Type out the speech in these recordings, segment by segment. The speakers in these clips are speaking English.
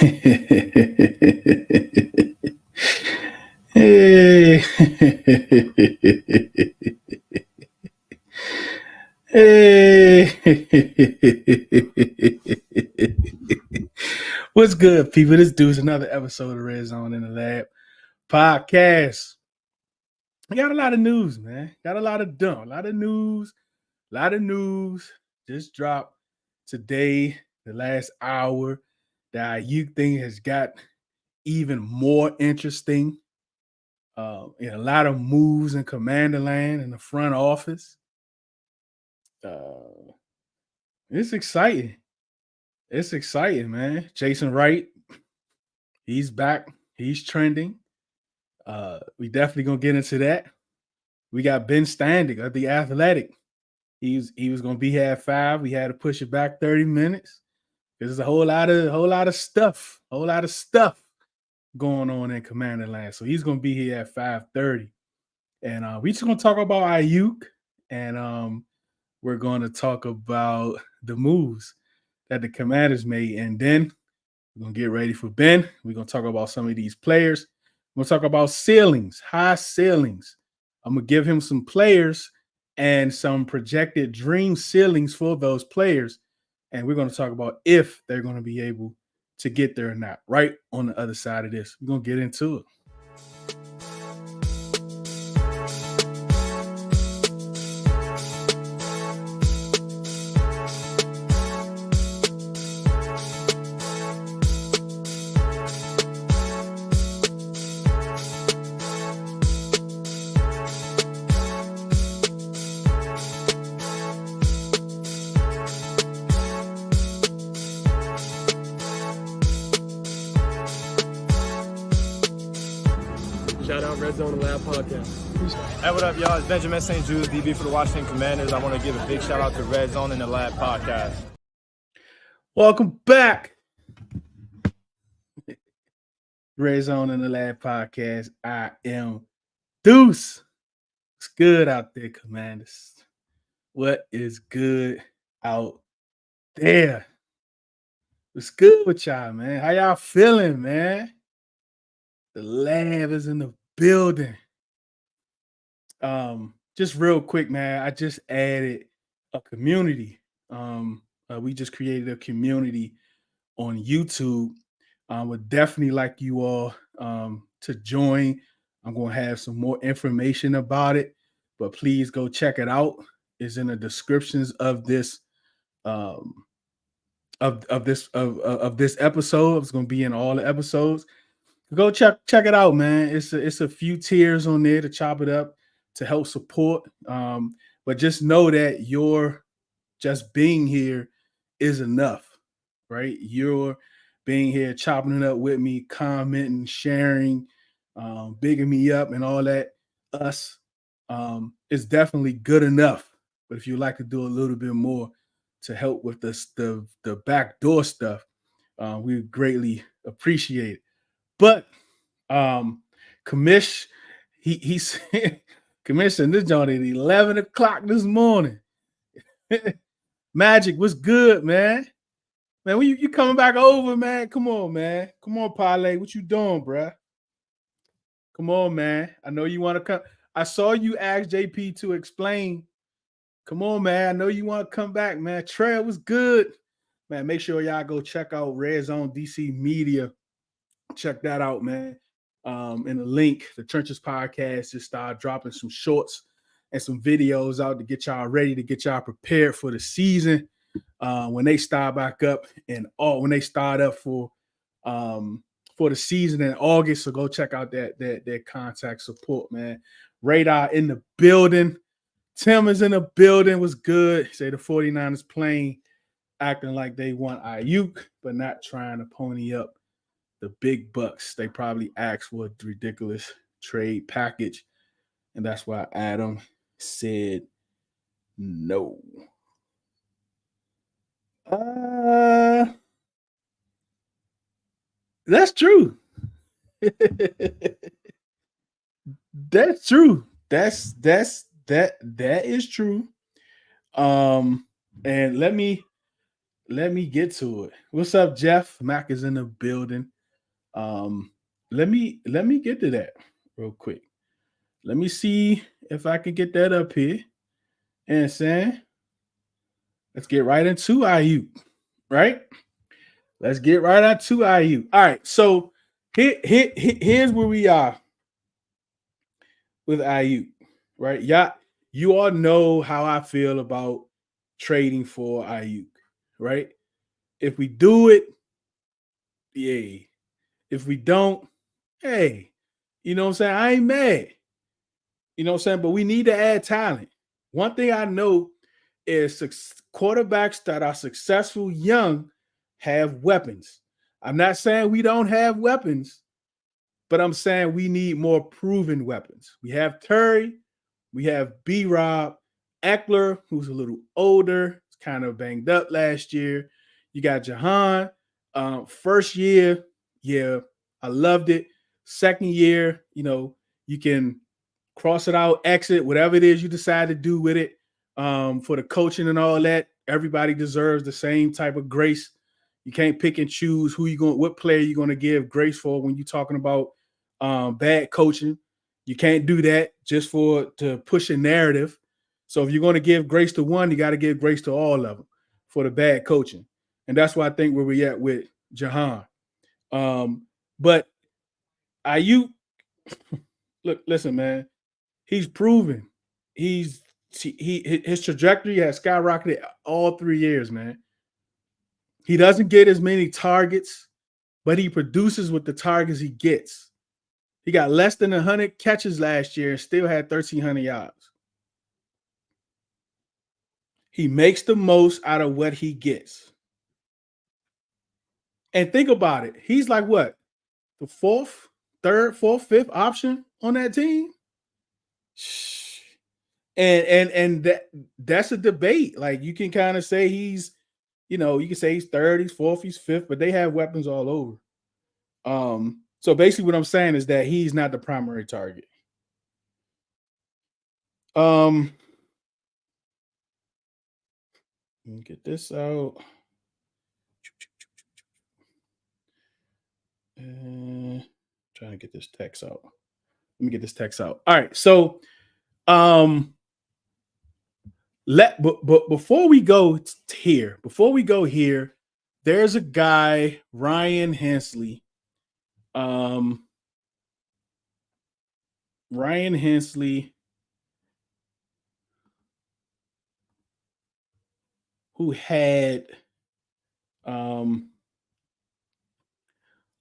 Hey. Hey. What's good, people? This dude's another episode of Redzone In the Lab podcast. We got a lot of news, man. Got a lot of news. A lot of news just dropped today, the last hour. The Aiyuk thing has got even more interesting. And a lot of moves in Commander Land in the front office. It's exciting. It's exciting, man. Jason Wright, he's back. He's trending. We definitely gonna get into that. We got Ben Standig of the Athletic. He was gonna be here at 5. We had to push it back 30 minutes. There's a whole lot of stuff going on in Commander Land. So he's gonna be here at 5:30. And we just gonna talk about Aiyuk, and we're gonna talk about the moves that the Commanders made, and then we're gonna get ready for Ben. We're gonna talk about some of these players. We're gonna talk about ceilings, high ceilings. I'm gonna give him some players and some projected dream ceilings for those players, and we're gonna talk about if they're gonna be able to get there or not. Right on the other side of this, we're gonna get into it. Shout out Redzone In the Lab podcast. Hey, what up, y'all? It's Benjamin St. Jude, DB for the Washington Commanders. I want to give a big shout out to Redzone In the Lab podcast. Welcome back. Redzone In the Lab podcast. I am Deuce. What's good out there, Commanders? What is good out there? What's good with y'all, man? How y'all feeling, man? The lab is in the building. Just real quick, man. I just added a community. We just created a community on YouTube. Would definitely like you all to join. I'm gonna have some more information about it, but please go check it out. It's in the descriptions of this of this episode. It's gonna be in all the episodes. Go check it out, man. It's a few tiers on there to chop it up to help support. But just know that your just being here is enough, right? You're being here, chopping it up with me, commenting, sharing, bigging me up, and all that. Us is definitely good enough. But if you'd like to do a little bit more to help with the backdoor stuff, we greatly appreciate it. But Commish, he's commissioned this joint at 11 o'clock this morning. Magic, what's good, man? Man, when you coming back over, man? Come on, man. Come on, Parlay. What you doing, bruh? Come on, man. I know you want to come. I saw you ask JP to explain. Come on, man. I know you want to come back, man. Trail was good. Man, make sure y'all go check out Redzone DC Media. Check that out, man. In the link, the Trenches podcast just started dropping some shorts and some videos out to get y'all ready, to get y'all prepared for the season. When they start back up when they start up for the season in August. So go check out that contact support, man. Radar in the building. Tim is in the building. Was good. Say the 49ers playing, acting like they want Aiyuk, but not trying to pony up the big bucks. They probably asked for a ridiculous trade package, and that's why Adam said no. That's true. That's true. That is true. And let me let me get to it. What's up, Jeff? Mac is in the building. Um, let me get to that real quick. Let me see if I can get that up here. And saying, let's get right into Aiyuk, right? Let's get right into Aiyuk. All right, so here's where we are with Aiyuk, right? Yeah, you all know how I feel about trading for Aiyuk, right? If we do it, yay. If we don't, hey, you know what I'm saying? I ain't mad. You know what I'm saying? But we need to add talent. One thing I know is quarterbacks that are successful young have weapons. I'm not saying we don't have weapons, but I'm saying we need more proven weapons. We have Terry, we have B Rob, Eckler, who's a little older, kind of banged up last year. You got Jahan. First year, yeah, I loved it. Second year, you can cross it out, exit, whatever it is you decide to do with it. For the coaching and all that, everybody deserves the same type of grace. You can't pick and choose what player you're going to give grace for when you're talking about bad coaching. You can't do that just to push a narrative. So if you're going to give grace to one, you got to give grace to all of them for the bad coaching. And that's why I think where we're at with Jahan. But Aiyuk, look, listen, man, he's proven his trajectory has skyrocketed all 3 years, man. He doesn't get as many targets, but he produces with the targets he gets. He got less than 100 catches last year and still had 1,300 yards. He makes the most out of what he gets. And think about it. He's like what? The fourth, fifth option on that team? And that's a debate. Like you can kind of say he's, you can say he's third, he's fourth, he's fifth, but they have weapons all over. So basically what I'm saying is that he's not the primary target. Let me get this out. Trying to get this text out. Let me get this text out. All right. So but before we go here, there's a guy, Ryan Hensley. Ryan Hensley, who had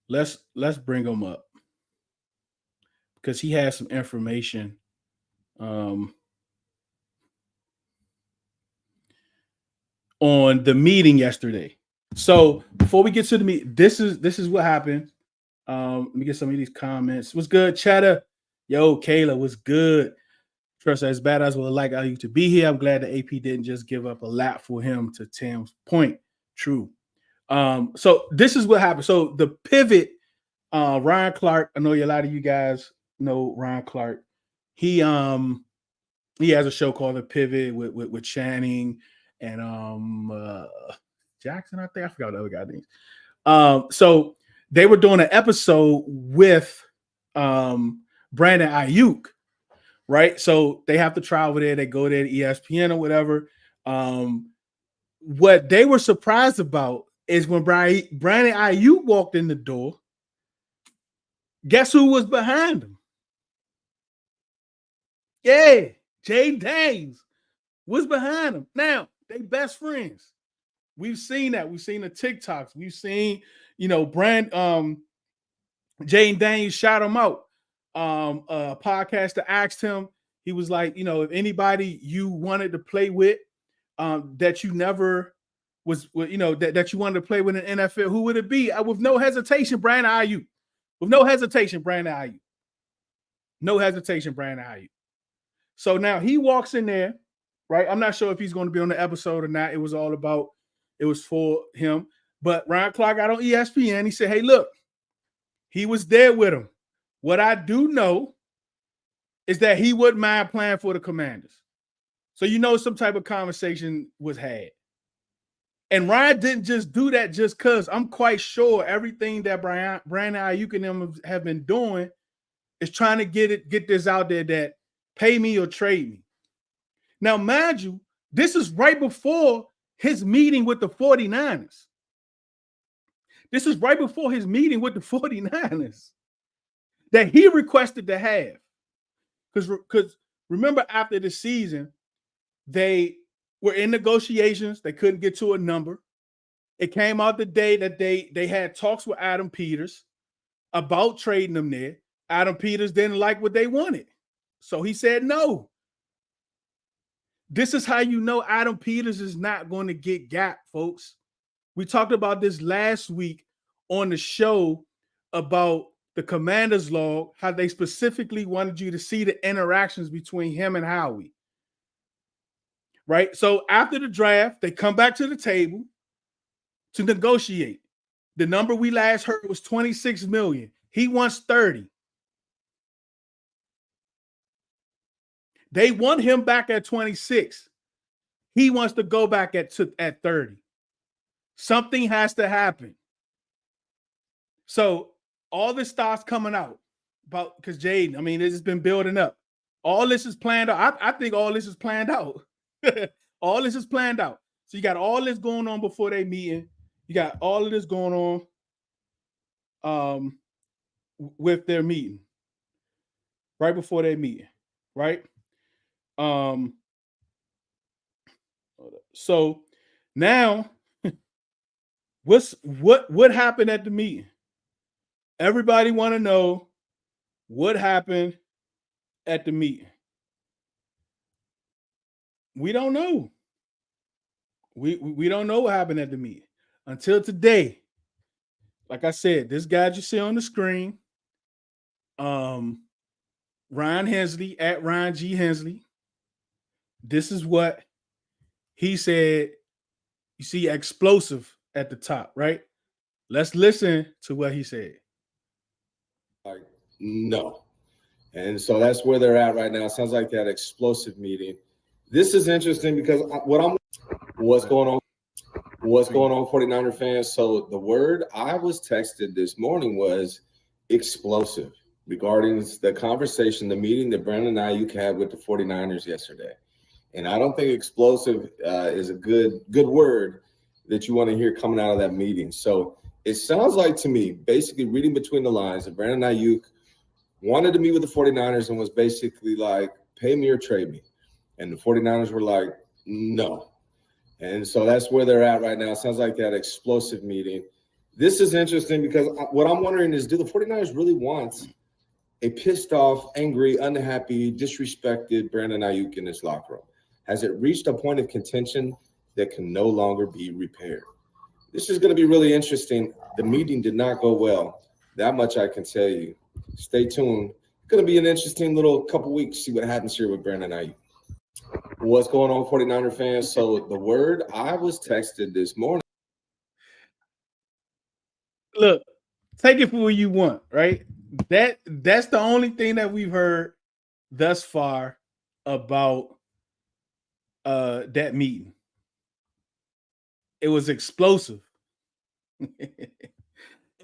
let's bring him up because he has some information on the meeting yesterday. So before we get to the meeting, this is what happened. Let me get some of these comments. What's good, Chatter? Yo, Kayla, what's good? Trust as bad as would like Aiyuk to be here. I'm glad the AP didn't just give up a lap for him, to Tim's point. True. So this is what happened. So the pivot, Ryan Clark. I know a lot of you guys know Ryan Clark. He has a show called The Pivot with Channing and Jackson. I think I forgot the other guy's name. So they were doing an episode with Brandon Aiyuk, right? So they have to travel there. They go there to ESPN or whatever. What they were surprised about is when Brandon Aiyuk walked in the door, guess who was behind him? Yeah, Jayden was behind him. Now, they best friends. We've seen that. We've seen the TikToks. We've seen, Jayden Daniels shout him out. A podcaster asked him, he was like, if anybody you wanted to play with, that you never was, that you wanted to play with in NFL, who would it be? With no hesitation, Brandon Aiyuk. With no hesitation, Brandon Aiyuk. No hesitation, Brandon Aiyuk. So now he walks in there, right? I'm not sure if he's going to be on the episode or not. It was for him. But Ryan Clark got on ESPN. He said, hey, look, he was there with him. What I do know is that he wouldn't mind playing for the Commanders. So some type of conversation was had. And Ryan didn't just do that just because. I'm quite sure everything that Brandon Aiyuk and them have been doing is trying to get this out there that pay me or trade me. Now, mind you, this is right before his meeting with the 49ers. This is right before his meeting with the 49ers that he requested to have. Because remember, after the season, they were in negotiations. They couldn't get to a number. It came out the day that they had talks with Adam Peters about trading them there. Adam Peters didn't like what they wanted. So he said no. This is how you know Adam Peters is not going to get Gap, folks. We talked about this last week on the show about the Commander's log, how they specifically wanted you to see the interactions between him and Howie. Right? So after the draft, they come back to the table to negotiate. The number we last heard was $26 million. He wants 30. They want him back at 26. He wants to go back at 30. Something has to happen. So all this starts coming out about because Jayden, I mean, it's been building up. All this is planned out. I think all this is planned out. All this is planned out. So you got all this going on before they meeting. You got all of this going on with their meeting. Right before they meeting. Right? So now what happened at the meeting? Everybody want to know what happened at the meeting. We don't know. We don't know what happened at the meeting until today. Like I said, this guy you see on the screen, Ryan Hensley at Ryan G. Hensley. This is what he said. You see explosive at the top, right? Let's listen to what he said. Like, no. And so that's where they're at right now. It sounds like that explosive meeting. This is interesting because what's going on 49er fans. So the word I was texted this morning was explosive regarding the conversation, the meeting that Brandon Aiyuk had with the 49ers yesterday. And I don't think explosive is a good word that you want to hear coming out of that meeting. So it sounds like to me, basically reading between the lines, that Brandon Aiyuk wanted to meet with the 49ers and was basically like, pay me or trade me. And the 49ers were like, no. And so that's where they're at right now. It sounds like that explosive meeting. This is interesting because what I'm wondering is, do the 49ers really want a pissed off, angry, unhappy, disrespected Brandon Aiyuk in this locker room? Has it reached a point of contention that can no longer be repaired? This is going to be really interesting. The meeting did not go well. That much I can tell you. Stay tuned. It's going to be an interesting little couple weeks, see what happens here with Brandon Aiyuk. What's going on, 49er fans? So the word I was texted this morning. Look, take it for what you want, right? That's the only thing that we've heard thus far about that meeting. It was explosive. It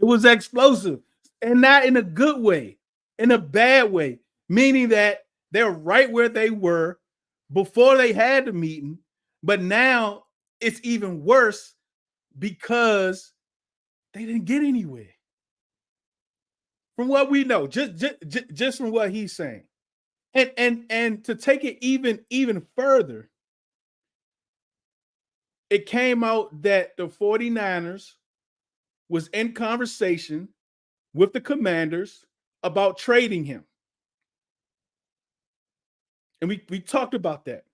was explosive, and not in a good way, in a bad way, meaning that they're right where they were before they had the meeting, but now it's even worse because they didn't get anywhere. From what we know, just from what he's saying, and to take it even further, it came out that the 49ers was in conversation with the Commanders about trading him. And we talked about that.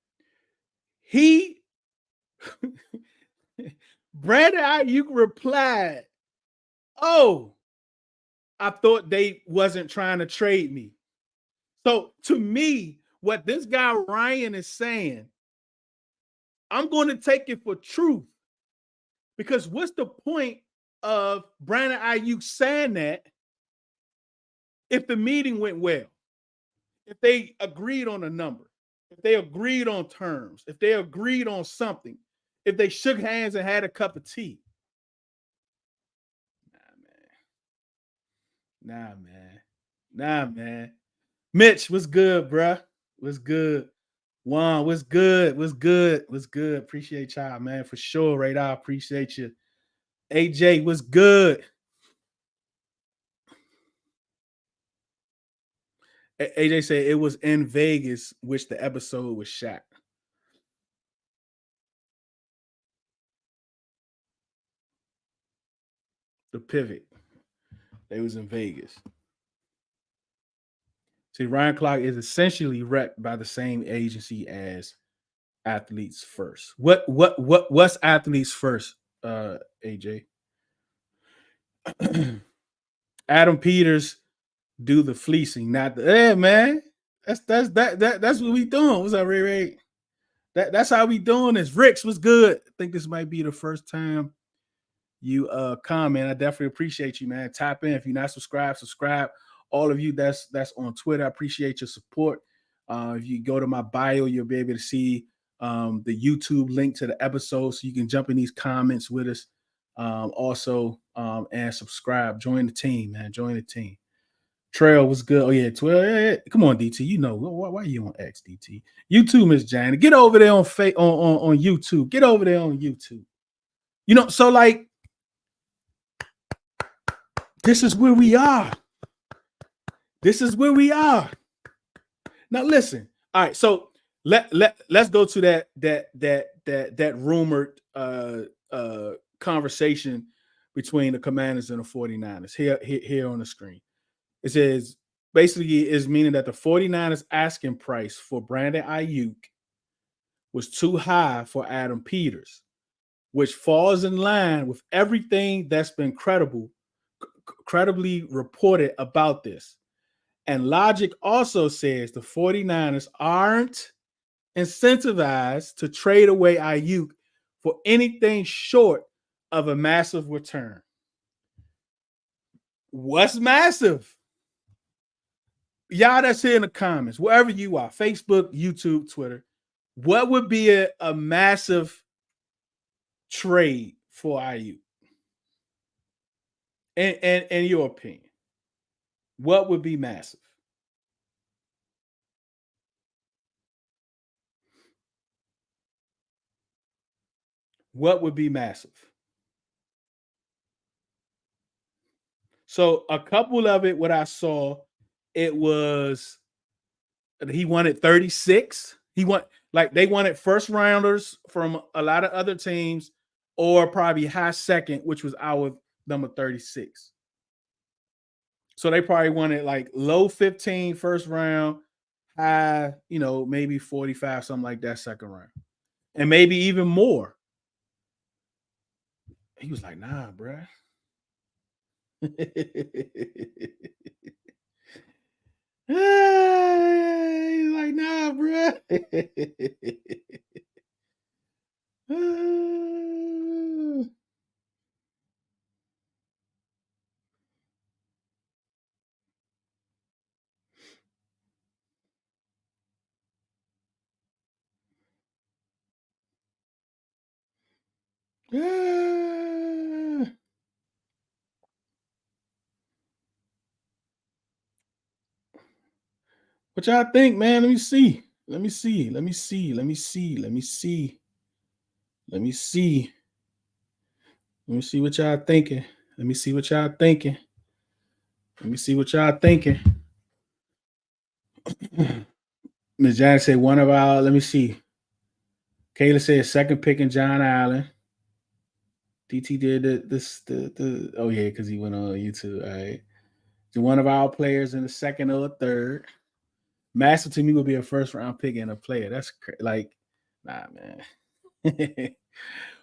Brandon Aiyuk replied, "Oh, I thought they wasn't trying to trade me." So to me, what this guy Ryan is saying, I'm going to take it for truth. Because what's the point of Brandon Aiyuk saying that if the meeting went well? If they agreed on a number, if they agreed on terms, if they agreed on something, if they shook hands and had a cup of tea. Nah, man. Mitch, what's good, bruh? What's good? Juan, what's good? Appreciate y'all, man, for sure. Right, I appreciate you. AJ, what's good? AJ said it was in Vegas, which the episode was shot. The pivot. They was in Vegas. See, Ryan Clark is essentially rep by the same agency as Athletes First. What's Athletes First, AJ? Adam Peters do the fleecing, not the man. That's what we doing. What's up, Ray? That's how we doing this. Ricks was good. I think this might be the first time you comment. I definitely appreciate you, man. Tap in. If you're not subscribed, subscribe. All of you that's on Twitter, I appreciate your support. If you go to my bio, you'll be able to see the YouTube link to the episode, so you can jump in these comments with us. Also, and subscribe. Join the team, man. Join the team. Trail was good. Oh yeah, 12. Yeah. Come on, DT. You know why are you on X, DT? YouTube, Miss Janet. Get over there on YouTube. Get over there on YouTube. You know, so like, this is where we are. Now listen. All right, so let's go to that rumored conversation between the Commanders and the 49ers here on the screen. It says basically is meaning that the 49ers asking price for Brandon Aiyuk was too high for Adam Peters, which falls in line with everything that's been credibly reported about this. And logic also says the 49ers aren't incentivized to trade away Aiyuk for anything short of a massive return. What's massive? Y'all that's here in the comments, wherever you are, Facebook, YouTube, Twitter, what would be a massive trade for Aiyuk? In your opinion, what would be massive? What would be massive? So a couple of it, what I saw, it was he wanted 36. They wanted first rounders from a lot of other teams, or probably high second, which was our number 36. So they probably wanted like low 15 first round, high, maybe 45, something like that second round. And maybe even more. He was like, nah, bruh. He's like, nah, bruh. What y'all think, man? Let me see what y'all thinking. Ms. Janet said one of our, let me see. Kayla said second pick in John Allen. DT did the oh yeah, because he went on YouTube. All right. So one of our players in the second or third. Massive to me would be a first round pick and a player. That's like, nah, man.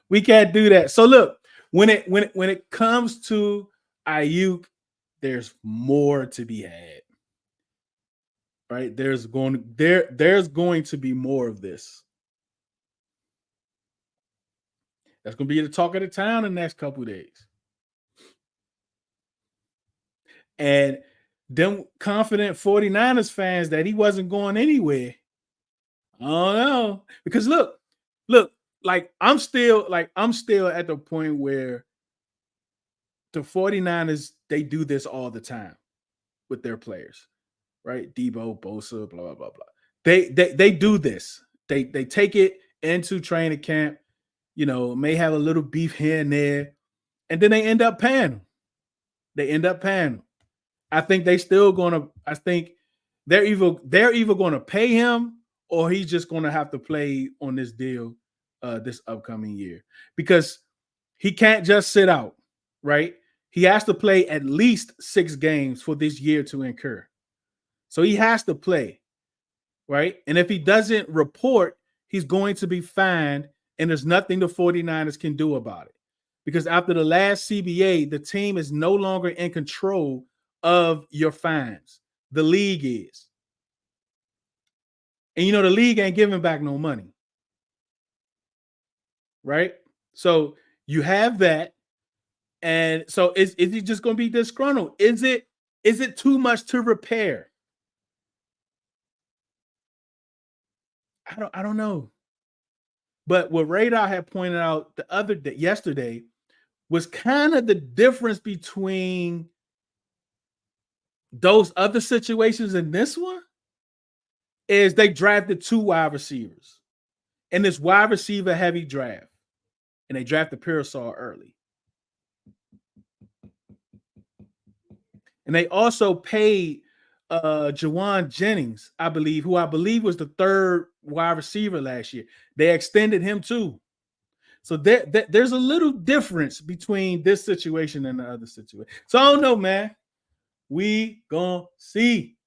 We can't do that. So look, when it comes to Aiyuk, there's more to be had. Right? There's going to be more of this. That's going to be the talk of the town in the next couple of days. And them confident 49ers fans that he wasn't going anywhere. I don't know. Because look, I'm still at the point where the 49ers, they do this all the time with their players, right? Debo, Bosa, blah, blah, blah, blah. They do this. They take it into training camp, may have a little beef here and there, and then they end up paying them. I think they're either gonna pay him or he's just gonna have to play on this deal this upcoming year, because he can't just sit out, right? He has to play at least 6 games for this year to incur. So he has to play, right? And if he doesn't report, he's going to be fined, and there's nothing the 49ers can do about it. Because after the last CBA, the team is no longer in control of your fines. The league is. And the league ain't giving back no money. Right? So you have that. And so is he just going to be disgruntled? Is it too much to repair? I don't know. But what Radar had pointed out yesterday was kind of the difference between those other situations and this one is they drafted 2 wide receivers in this wide receiver heavy draft, and they drafted Pearsall early. And they also paid Jawan Jennings, who I believe was the 3rd wide receiver last year. They extended him too. So there's a little difference between this situation and the other situation. So I don't know, man. We gonna see.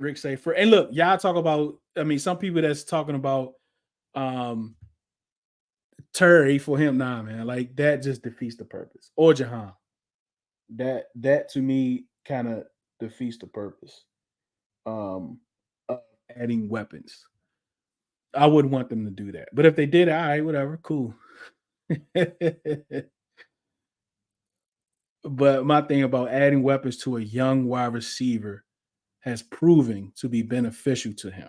Rick say and look, y'all talk about, some people that's talking about Terry for him. Nah, man, like that just defeats the purpose. Or Jahan. That to me kind of defeats the purpose of adding weapons. I wouldn't want them to do that. But if they did, all right, whatever, cool. But my thing about adding weapons to a young wide receiver has proven to be beneficial to him.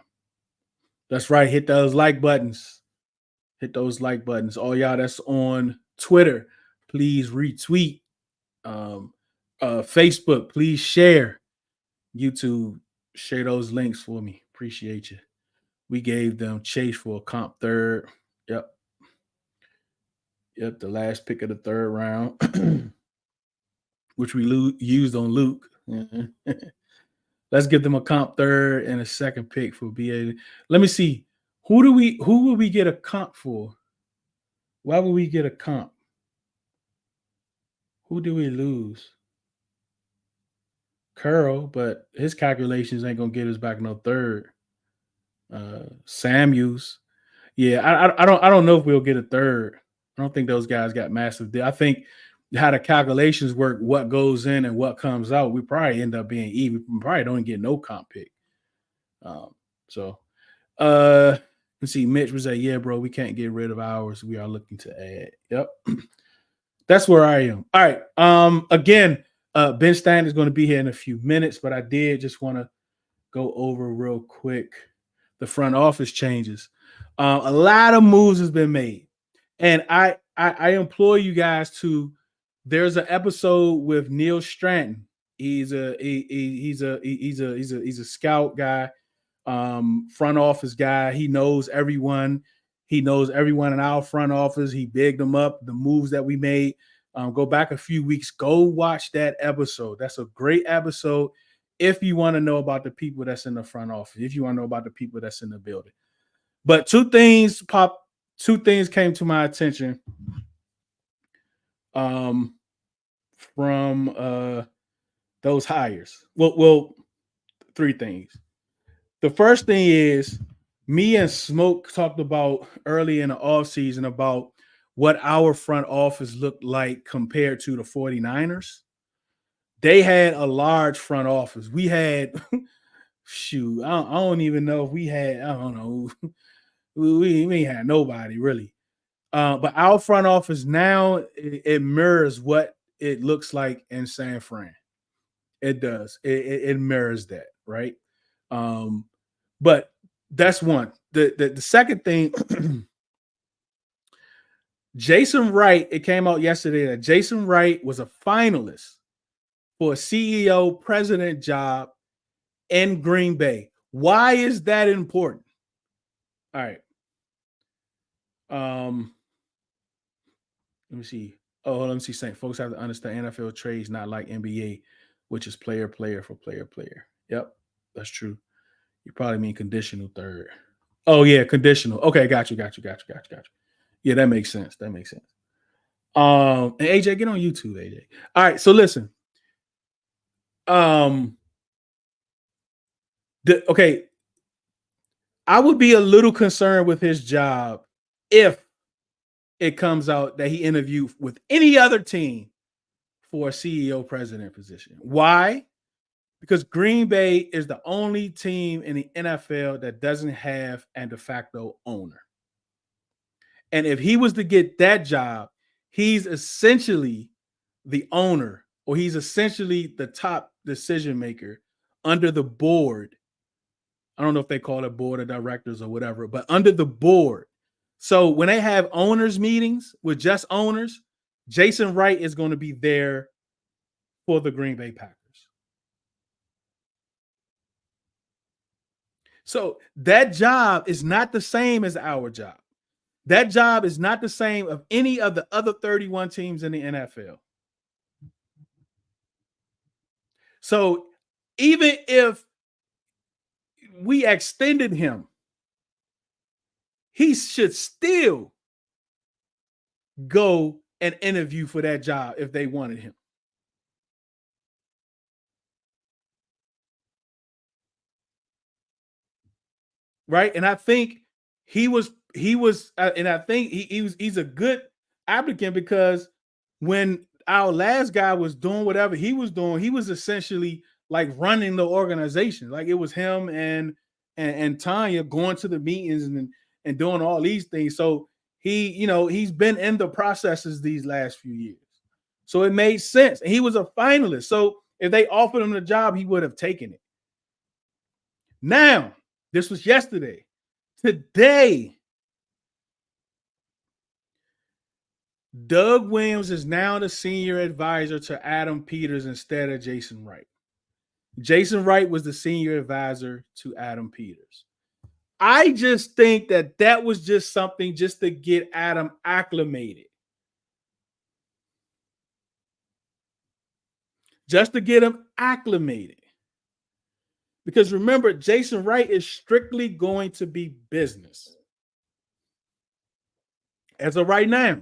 That's right. Hit those like buttons. Hit those like buttons. All y'all that's on Twitter, please retweet. Facebook, please share. YouTube, share those links for me. Appreciate you. We gave them Chase for a comp 3rd. Yep, the last pick of the 3rd round, which we used on Luke. Let's give them a comp 3rd and a 2nd pick for BA. Let me see. Who will we get a comp for? Why would we get a comp? Who do we lose? Curl, but his calculations ain't gonna get us back no 3rd. Samuels. Yeah, I don't know if we'll get a 3rd. I don't think those guys got massive. I think how the calculations work, what goes in and what comes out, we probably end up being even. We probably don't get no comp pick. Let's see. Mitch was like, yeah, bro, we can't get rid of ours. We are looking to add. Yep. That's where I am. All right. Again, Ben Standig is going to be here in a few minutes, but I did just want to go over real quick the front office changes. A lot of moves has been made, and I implore you guys to. There's an episode with Neil Stratton. He's a scout guy, front office guy. He knows everyone. He knows everyone in our front office. He bigged them up. The moves that we made. Go back a few weeks. Go watch that episode. That's a great episode. If you want to know about the people that's in the front office, if you want to know about the people that's in the building. But two things came to my attention from those hires. Well, 3 things. The first thing is me and Smoke talked about early in the offseason about what our front office looked like compared to the 49ers. They had a large front office. We had, I don't even know if we had, I don't know. We ain't had nobody really. But our front office now, it mirrors what it looks like in San Fran. It does. It mirrors that, right? But That's one. The second thing, Jason Wright, it came out yesterday that Jason Wright was a finalist for a CEO president job in Green Bay. Why is that important? All right. Let me see. Oh, let me see. Saying folks have to understand NFL trades not like NBA, which is player for player. Yep, that's true. You probably mean conditional third. Oh yeah, conditional. Okay, got you. Yeah, that makes sense. And AJ, get on YouTube, AJ. All right, so listen. Okay, I would be a little concerned with his job if it comes out that he interviewed with any other team for a CEO president position. Why? Because Green Bay is the only team in the NFL that doesn't have a de facto owner. And if he was to get that job, he's essentially the owner, or he's essentially the top decision maker under the board. I don't know if they call it board of directors or whatever, but under the board. So when they have owners meetings with just owners, Jason Wright is going to be there for the Green Bay Packers. So that job is not the same as our job. That job is not the same of any of the other 31 teams in the NFL. So even if we extended him, he should still go and interview for that job if they wanted him. Right? And I think he's a good applicant, because when our last guy was doing whatever he was doing, he was essentially like running the organization. Like it was him and Tanya going to the meetings and doing all these things. So he's been in the processes these last few years. So it made sense. And he was a finalist. So if they offered him the job, he would have taken it. Now, this was yesterday. Today, Doug Williams is now the senior advisor to Adam Peters instead of Jason Wright. Jason Wright was the senior advisor to Adam Peters. I just think that was just something just to get Adam acclimated. Just to get him acclimated. Because remember, Jason Wright is strictly going to be business. As of right now.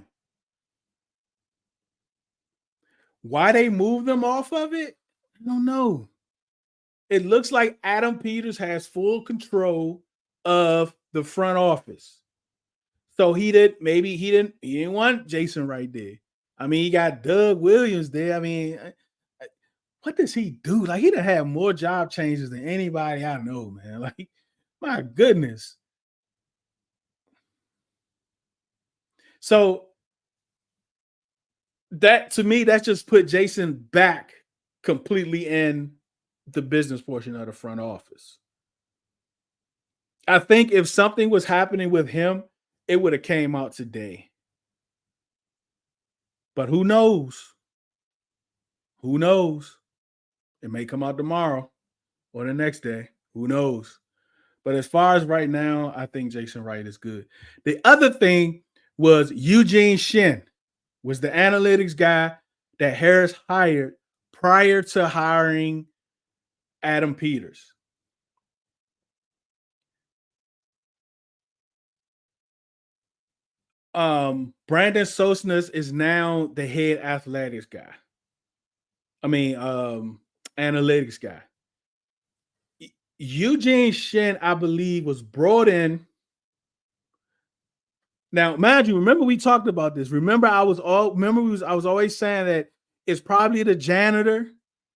Why they moved them off of it? I don't know. It looks like Adam Peters has full control of the front office. So he didn't want Jason Wright there. I mean, he got Doug Williams there. I mean, what does he do? Like, he done had more job changes than anybody I know, man. Like, my goodness. So that, to me, that just put Jason back completely in the business portion of the front office. I think if something was happening with him, it would have came out today. But who knows? Who knows? It may come out tomorrow or the next day. Who knows? But as far as right now, I think Jason Wright is good. The other thing was Eugene Shin was the analytics guy that Harris hired prior to hiring Adam Peters. Brandon Sosnas is now the head athletics guy. Analytics guy. Eugene Shin, I believe, was brought in. Now, mind you, remember we talked about this. Remember, I was always saying that it's probably the janitor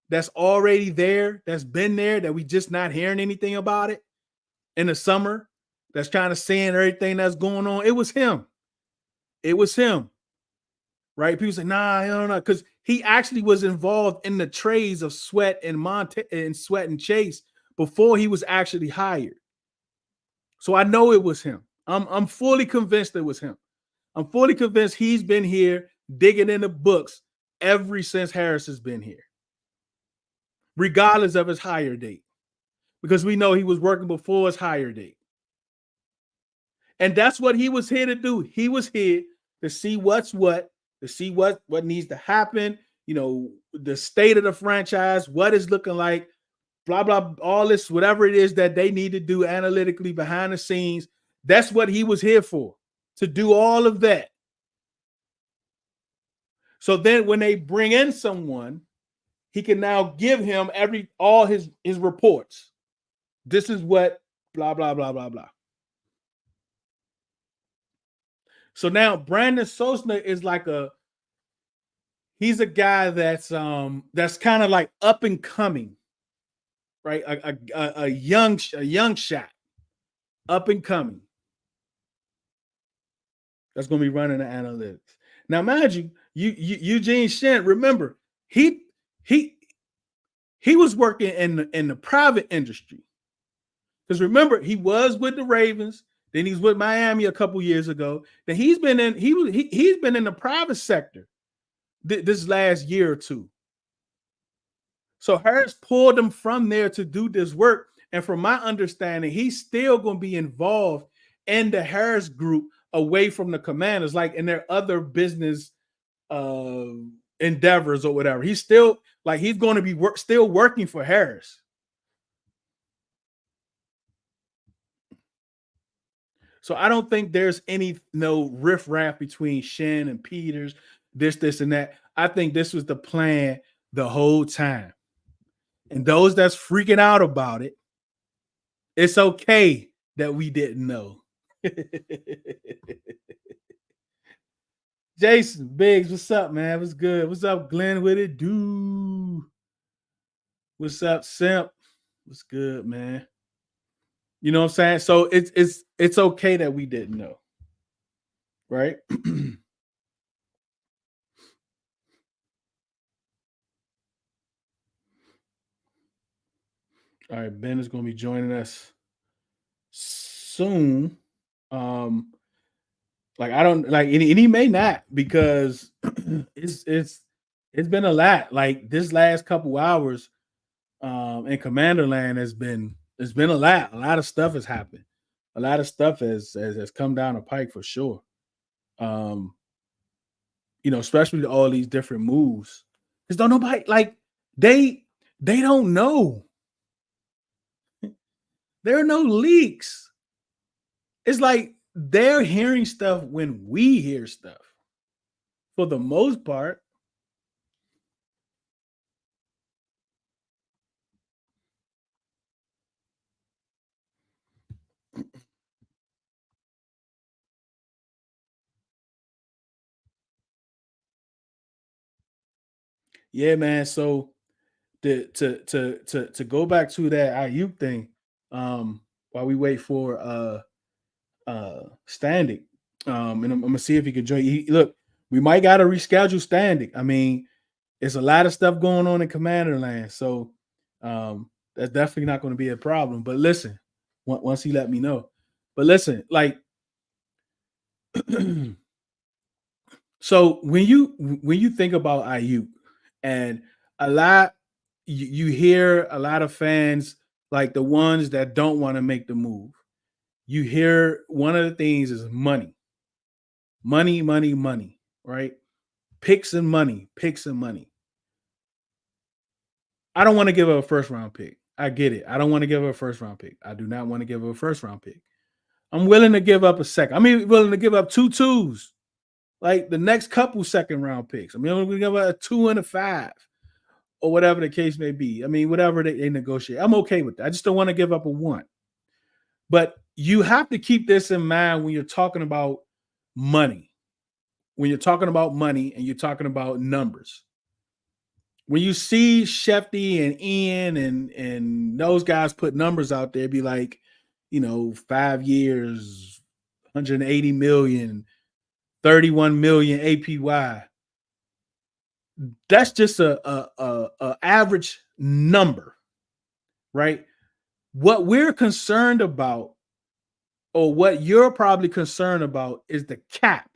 that's already there, that's been there, that we just not hearing anything about it in the summer, that's kind of seeing everything that's going on. It was him. Right? People say, nah, I don't know, because he actually was involved in the trades of Sweat and Chase before he was actually hired. So I know it was him. I'm fully convinced it was him. I'm fully convinced he's been here digging in the books ever since Harris has been here, regardless of his hire date, because we know he was working before his hire date. And that's what he was here to do. He was here to see what's what, to see what needs to happen, the state of the franchise, what is looking like, blah, blah, all this, whatever it is that they need to do analytically behind the scenes. That's what he was here for, to do all of that. So then when they bring in someone, he can now give him all his reports. This is what blah, blah, blah, blah, blah. So now Brandon Sosna is he's a guy that's kind of like up and coming, right? A young shot, up and coming. That's going to be running the analytics. Now, imagine Eugene Shen. Remember, he was working in the private industry, because remember, he was with the Ravens. Then he's with Miami a couple years ago. Then he's been in the private sector this last year or two. So Harris pulled him from there to do this work. And from my understanding, he's still going to be involved in the Harris group away from the Commanders, like in their other business endeavors or whatever. He's still he's going to be still working for Harris. So I don't think there's no riffraff between Shen and Peters, this and that. I think this was the plan the whole time. And those that's freaking out about it, it's okay that we didn't know. Jason Biggs, what's up, man? What's good? What's up, Glenn? With it, dude? What's up, Simp? What's good, man? You know what I'm saying? So it's okay that we didn't know, right? All right, Ben is going to be joining us soon. I don't and he may not, because it's been a lot. Like this last couple hours in Commanderland has been a lot. A lot of stuff has happened. A lot of stuff has come down the pike for sure. Especially all these different moves. Because don't nobody they don't know. There are no leaks. It's like they're hearing stuff when we hear stuff, for the most part. Yeah, man. So to go back to that Aiyuk thing, while we wait for Standig, and I'm gonna see if he can join. Look, we might gotta reschedule Standig. I mean, it's a lot of stuff going on in Commanderland, so that's definitely not going to be a problem. But listen, once he let me know. But listen, so when you think about Aiyuk, and you hear a lot of fans, like the ones that don't want to make the move, you hear one of the things is money, right? Picks and money. I don't want to give her a first round pick. I get it. I don't want to give her a first round pick. I do not want to give her a first round pick. I'm willing to give up a second. I'm willing to give up 2 twos, like the next couple second round picks. I'm going to give her a 2 and a 5, or whatever the case may be. I mean, whatever they negotiate, I'm okay with that. I just don't want to give up a 1. But you have to keep this in mind when you're talking about money. When you're talking about money and you're talking about numbers. When you see Shefty and Ian and those guys put numbers out there, be like, 5 years, 180 million, 31 million APY. That's just a average number, right? What we're concerned about or what you're probably concerned about is the cap.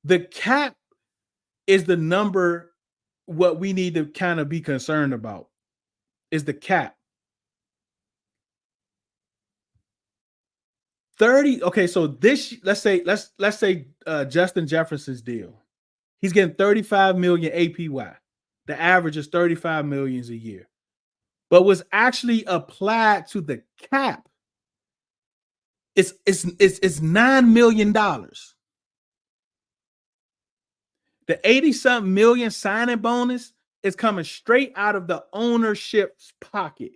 The cap is the number what we need to kind of be concerned about is the cap. 30. Okay, so this let's say Justin Jefferson's deal. He's getting 35 million APY. The average is 35 million a year. But was actually applied to the cap. It's $9 million. The 80-something million signing bonus is coming straight out of the ownership's pocket,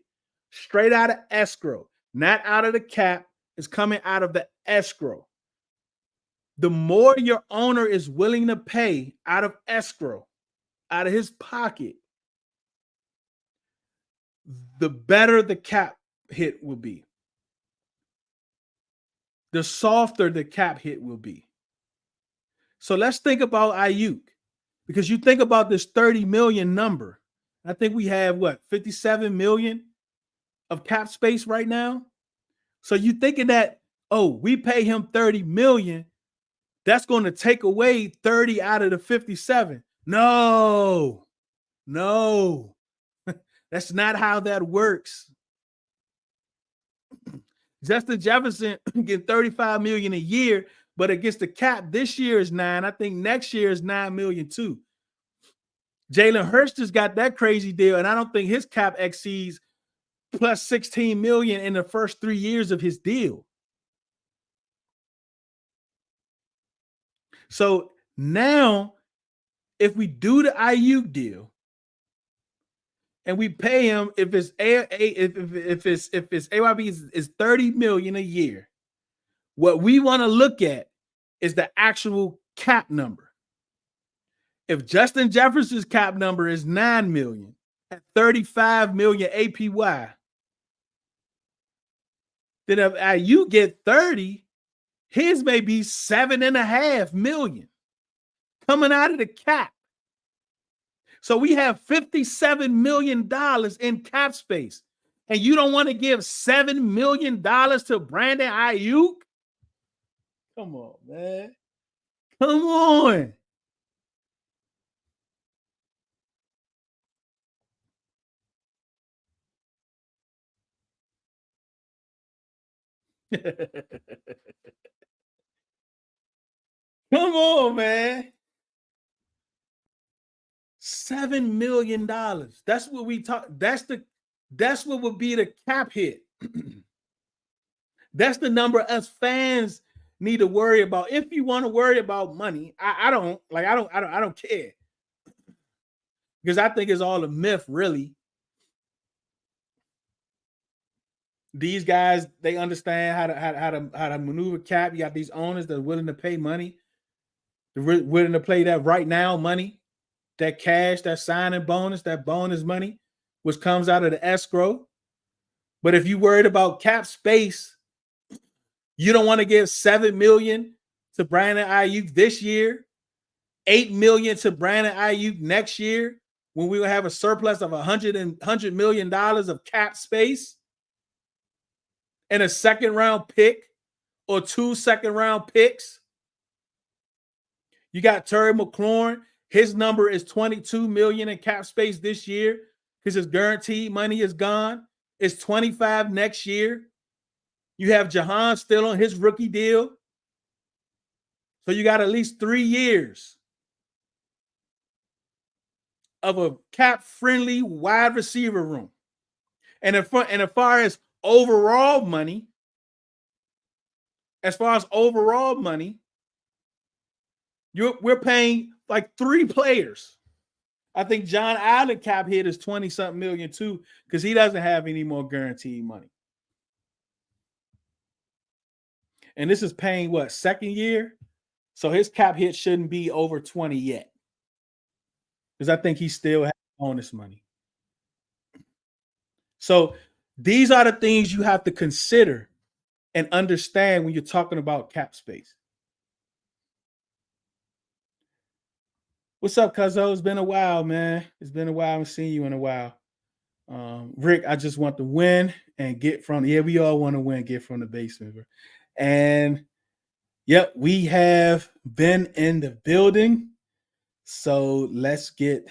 straight out of escrow, not out of the cap. It's coming out of the escrow. The more your owner is willing to pay out of escrow, out of his pocket, the better the cap hit will be. The softer the cap hit will be. So let's think about Aiyuk, because you think about this 30 million number. I think we have 57 million of cap space right now. So you thinking that, oh, we pay him 30 million, that's going to take away 30 out of the 57. No, that's not how that works. Justin Jefferson get 35 million a year, but against the cap this year is 9. I think next year is 9 million too. Jalen Hurts just got that crazy deal, and I don't think his cap exceeds plus 16 million in the first 3 years of his deal. So now, if we do the Aiyuk deal, and we pay him, if it's AYB is 30 million a year, what we want to look at is the actual cap number. If Justin Jefferson's cap number is 9 million at 35 million APY, then if Aiyuk get 30, his may be 7.5 million coming out of the cap. So we have $57 million in cap space. And you don't want to give $7 million to Brandon Aiyuk? Come on, man. Come on. Come on, man. $7 million. That's what we talk. That's what would be the cap hit. That's the number us fans need to worry about. If you want to worry about money, I don't care. Because I think it's all a myth, really. These guys, they understand how to maneuver cap. You got these owners that are willing to pay money. They're willing to play that right now money. That cash, that signing bonus, that bonus money, which comes out of the escrow. But if you're worried about cap space, you don't want to give $7 million to Brandon Aiyuk this year, $8 million to Brandon Aiyuk next year, when we will have a surplus of $100 million of cap space and a second-round pick or 2 second-round picks. You got Terry McLaurin. His number is 22 million in cap space this year because his guaranteed money is gone. It's 25 next year. You have Jahan still on his rookie deal. So you got at least 3 years of a cap-friendly wide receiver room. And as far as overall money, we're paying like 3 players. I think John Allen cap hit is 20-something million too, because he doesn't have any more guaranteed money. And this is paying what, second year? So his cap hit shouldn't be over 20 yet. Because I think he still has bonus money. So these are the things you have to consider and understand when you're talking about cap space. What's up, Cuzzo? It's been a while, man. It's been a while. I haven't seen you in a while. Rick, I just want to win and get from. Yeah, we all want to win, get from the basement. Bro. And yep, we have Ben in the building. So let's get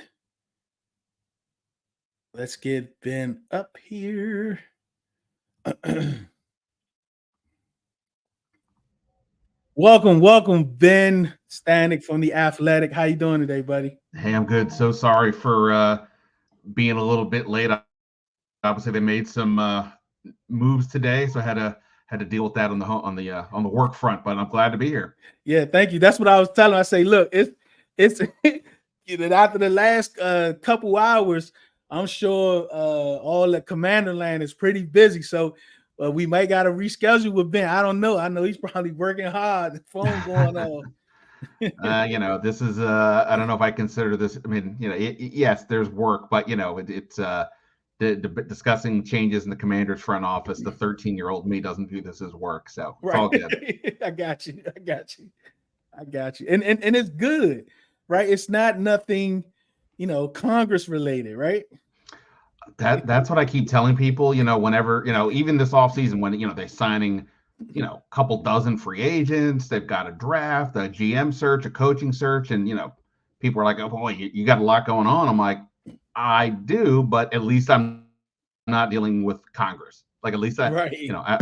Ben up here. Welcome, Ben Standig from The Athletic. How you doing today, buddy? Hey, I'm good. So sorry for being a little bit late. Obviously, they made some moves today, so I had to deal with that on the work front. But I'm glad to be here. Yeah, thank you. That's what I was telling. I say, look, it's after the last couple hours, I'm sure all the commander land is pretty busy. So we might got to reschedule with Ben. I don't know. I know he's probably working hard. The phone going on. This is I don't know if I consider this. I mean, yes, there's work, but it's discussing changes in the Commander's front office. The 13-year-old me doesn't view this as work, so it's all good. I got you. And it's good, right? It's not nothing, Congress related, right? That's what I keep telling people. Whenever even this offseason when they're signing. A couple dozen free agents. They've got a draft, a GM search, a coaching search, and people are like, "Oh boy, you got a lot going on." I'm like, I do, but at least I'm not dealing with Congress. Like at least I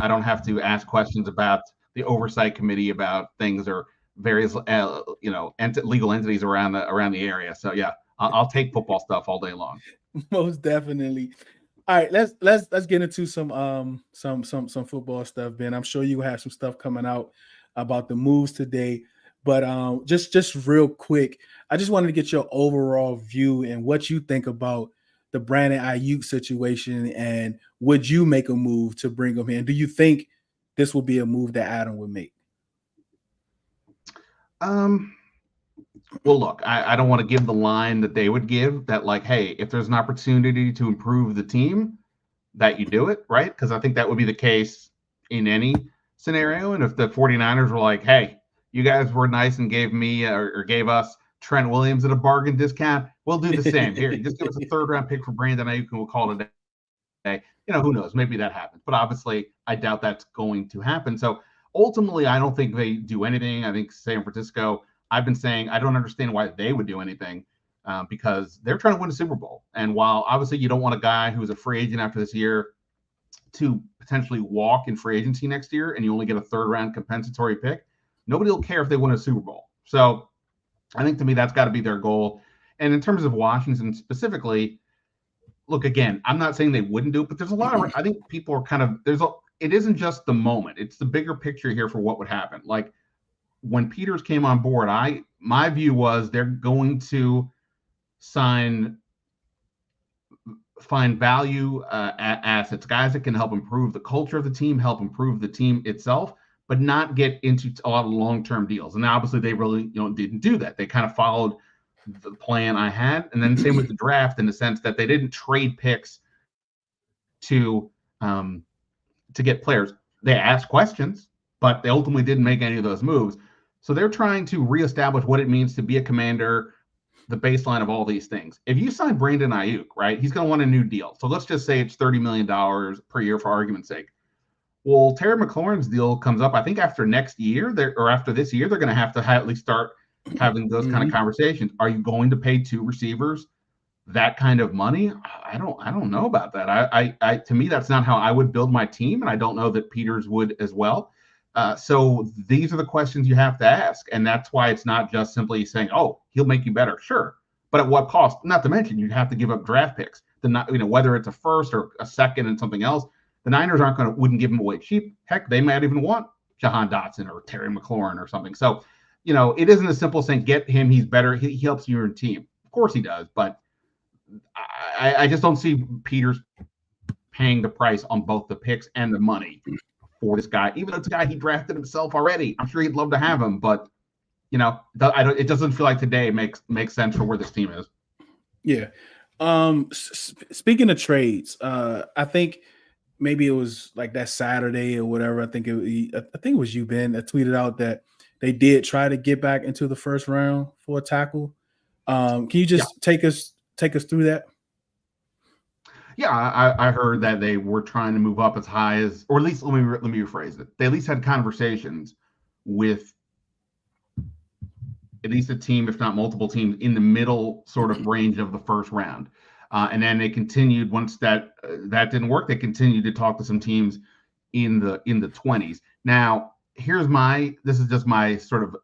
don't have to ask questions about the oversight committee about things or various legal entities around the area. So yeah, I'll take football stuff all day long. Most definitely. All right, let's get into some football stuff, Ben. I'm sure you have some stuff coming out about the moves today, but just real quick, I just wanted to get your overall view and what you think about the Brandon Aiyuk situation, and would you make a move to bring him in? Do you think this will be a move that Adam would make? Well, look, I don't want to give the line that they would give that like, hey, if there's an opportunity to improve the team, that you do it, right? Because I think that would be the case in any scenario. And if the 49ers were like, hey, you guys were nice and gave me or gave us Trent Williams at a bargain discount, we'll do the same. Here, just give us a 3rd-round pick for Brandon Aiyuk and we'll call it a day. Who knows? Maybe that happens. But obviously, I doubt that's going to happen. So ultimately, I don't think they do anything. I think San Francisco, I've been saying I don't understand why they would do anything because they're trying to win a Super Bowl. And while obviously you don't want a guy who's a free agent after this year to potentially walk in free agency next year and you only get a 3rd-round compensatory pick, nobody will care if they win a Super Bowl. So I think to me, that's got to be their goal. And in terms of Washington specifically, look, again, I'm not saying they wouldn't do it, but there's a lot of, I think people are kind of, it isn't just the moment. It's the bigger picture here for what would happen. Like, when Peters came on board, my view was they're going to find value assets, guys that can help improve the culture of the team, help improve the team itself, but not get into a lot of long-term deals. And obviously they really didn't do that. They kind of followed the plan I had. And then same with the draft in the sense that they didn't trade picks to get players. They asked questions, but they ultimately didn't make any of those moves. So they're trying to reestablish what it means to be a Commander, the baseline of all these things. If you sign Brandon Aiyuk, right, he's going to want a new deal. So let's just say it's $30 million per year for argument's sake. Well, Terry McLaurin's deal comes up, I think, after next year or after this year, they're going to have at least start having those kind of conversations. Are you going to pay 2 receivers that kind of money? I don't know about that. I to me, that's not how I would build my team, and I don't know that Peters would as well. So these are the questions you have to ask. And that's why it's not just simply saying, oh, he'll make you better. Sure. But at what cost? Not to mention, you'd have to give up draft picks. Whether it's a 1st or a 2nd and something else, the Niners wouldn't give him away cheap. Heck, they might even want Jahan Dotson or Terry McLaurin or something. So, it isn't as simple as saying, get him, he's better. He helps your team. Of course he does. But I just don't see Peters paying the price on both the picks and the money for this guy, even though it's a guy he drafted himself already. I'm sure he'd love to have him, but it doesn't feel like today makes sense for where this team is. Yeah. Speaking of trades, I think maybe it was like that Saturday or whatever. I think it was you, Ben, that tweeted out that they did try to get back into the 1st round for a tackle. Can you just take us through that? Yeah, I heard that they were trying to move up as high as, or at least let me rephrase it. They at least had conversations with at least a team, if not multiple teams, in the middle sort of range of the first round. And then they continued once that didn't work. They continued to talk to some teams in the 20s. Now, this is just my sort of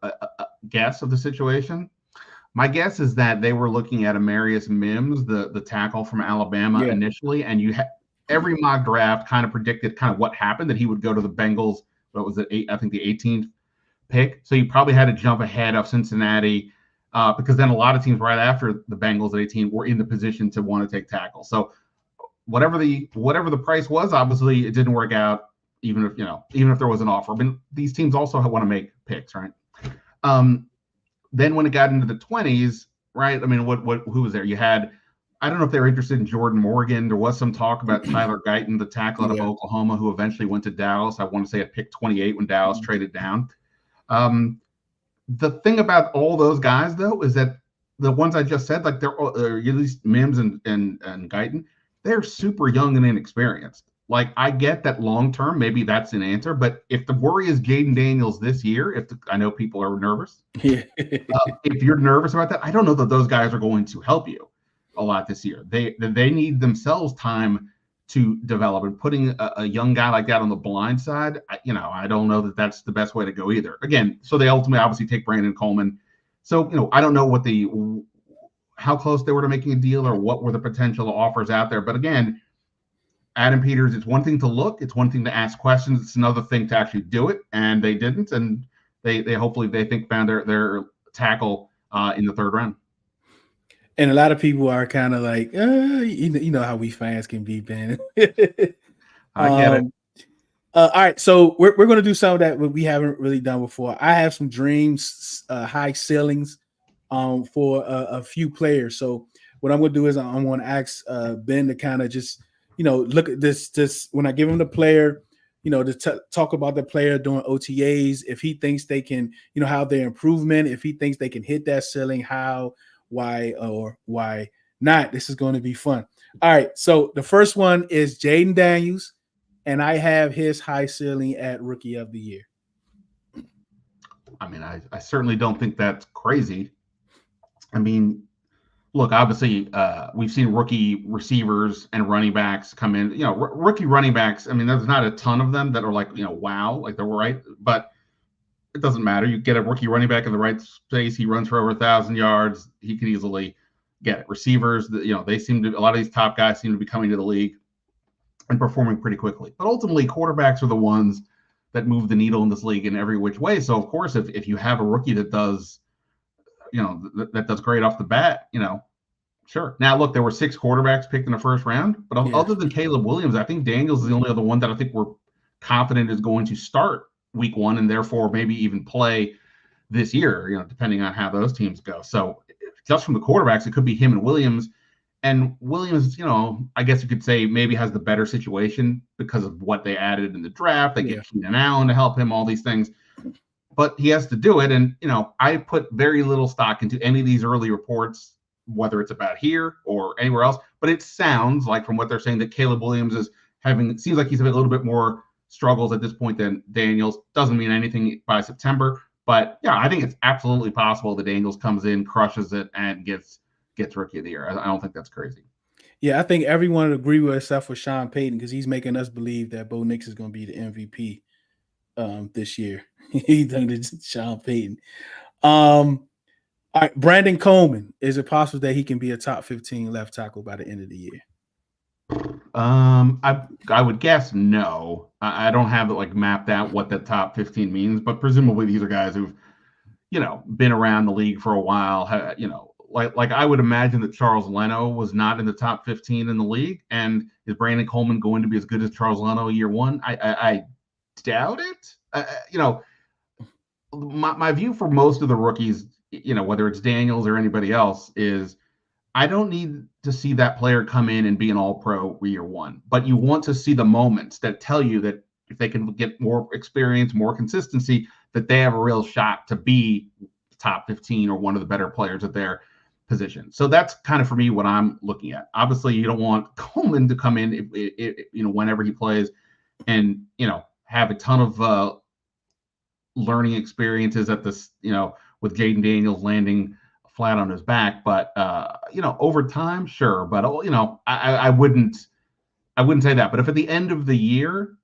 guess of the situation. My guess is that they were looking at Amarius Mims, the tackle from Alabama initially, and every mock draft kind of predicted kind of what happened, that he would go to the Bengals. What was it? I think the 18th pick. So you probably had to jump ahead of Cincinnati because then a lot of teams right after the Bengals at 18 were in the position to want to take tackle. So whatever the price was, obviously it didn't work out. Even if there was an offer, I mean, these teams also want to make picks, right? Then when it got into the 20s, right? I mean, who was there? You had, I don't know if they were interested in Jordan Morgan. There was some talk about Tyler Guyton, the tackle out of Oklahoma, who eventually went to Dallas. I want to say at pick 28 when Dallas traded down. The thing about all those guys, though, is that the ones I just said, like they're at least Mims and Guyton, they're super young and inexperienced. Like, I get that long term, maybe that's an answer, but if the worry is Jayden Daniels this year, I know people are nervous. If you're nervous about that, I don't know that those guys are going to help you a lot this year. They need themselves time to develop, and putting a young guy like that on the blind side, I don't know that that's the best way to go either. Again, so they ultimately obviously take Brandon Coleman. So, I don't know how close they were to making a deal or what were the potential offers out there. But again, Adam Peters, it's one thing to look, it's one thing to ask questions, it's another thing to actually do it, and they didn't, and they hopefully found their tackle in the third round. And a lot of people are kind of like, you know how we fans can be, Ben. I get it. All right, so we're going to do something that we haven't really done before. I have some dreams, high ceilings, for a few players. So what I'm going to do is I'm going to ask Ben to kind of just, look at this when I give him the player, to talk about the player doing OTAs. If he thinks they can, how their improvement, if he thinks they can hit that ceiling, how, why, or why not. This is going to be fun. All right. So the first one is Jayden Daniels, and I have his high ceiling at Rookie of the Year. I mean, I certainly don't think that's crazy. I mean, look, obviously, we've seen rookie receivers and running backs come in. Rookie running backs, I mean, there's not a ton of them that are like, wow, like they're right. But it doesn't matter. You get a rookie running back in the right space. He runs for over 1,000 yards. He could easily get it. Receivers, a lot of these top guys seem to be coming to the league and performing pretty quickly. But ultimately, quarterbacks are the ones that move the needle in this league in every which way. So, of course, if you have a rookie that does that does great off the bat, sure. Now, look, there were 6 quarterbacks picked in the first round, but other than Caleb Williams, I think Daniels is the only other one that I think we're confident is going to start week 1 and therefore maybe even play this year, depending on how those teams go. So just from the quarterbacks, it could be him and Williams. And Williams, I guess you could say maybe has the better situation because of what they added in the draft. They get Keenan Allen to help him, all these things. But he has to do it. And, I put very little stock into any of these early reports, whether it's about here or anywhere else. But it sounds like from what they're saying that Caleb Williams it seems like he's having a little bit more struggles at this point than Daniels. Doesn't mean anything by September. But, yeah, I think it's absolutely possible that Daniels comes in, crushes it, and gets Rookie of the Year. I don't think that's crazy. Yeah, I think everyone would agree with except for Sean Payton because he's making us believe that Bo Nix is going to be the MVP this year. He done it, Sean Payton. All right, Brandon Coleman. Is it possible that he can be a top 15 left tackle by the end of the year? I would guess no. I don't have it like mapped out what the top 15 means, but presumably these are guys who've, been around the league for a while. Like I would imagine that Charles Leno was not in the top 15 in the league. And is Brandon Coleman going to be as good as Charles Leno year 1? I doubt it. My view for most of the rookies, whether it's Daniels or anybody else, is I don't need to see that player come in and be an all-pro year 1. But you want to see the moments that tell you that if they can get more experience, more consistency, that they have a real shot to be top 15 or one of the better players that they're position. So that's kind of for me what I'm looking at. Obviously, you don't want Coleman to come in, whenever he plays, and have a ton of learning experiences at this, with Jayden Daniels landing flat on his back. But over time, sure. But I wouldn't say that. But if at the end of the year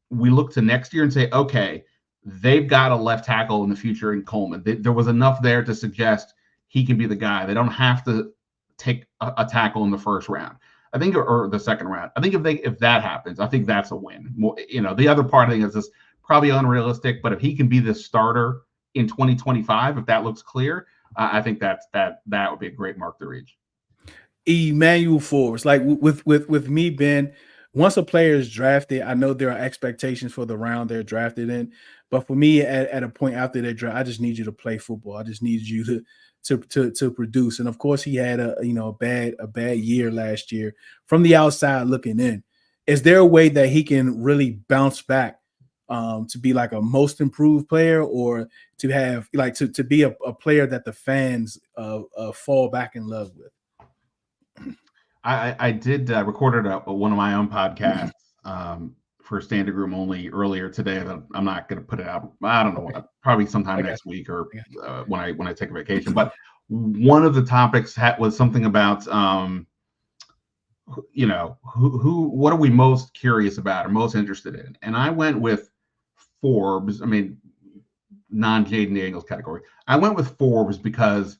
we look to next year and say, okay, they've got a left tackle in the future in Coleman. There was enough there to suggest he can be the guy. They don't have to take a tackle in the first round, I think, or the second round. I think if that happens, I think that's a win. The other part I think is this probably unrealistic, but if he can be the starter in 2025, if that looks clear, I think that would be a great mark to reach. Emmanuel Forbes, like with me, Ben, once a player is drafted, I know there are expectations for the round they're drafted in, but for me, at a point after they draft, I just need you to play football. I just need you to produce. And of course, he had a bad year last year. From the outside looking in, is there a way that he can really bounce back to be like a most improved player, or to have to be a player that the fans fall back in love with? I did recorded one of my own podcasts for Standig Room only earlier today. That I'm not going to put it out. I don't know, probably sometime next week or when I take a vacation. But one of the topics was something about what are we most curious about or most interested in, and I went with Forbes. I mean, non-Jayden Daniels category. I went with Forbes because,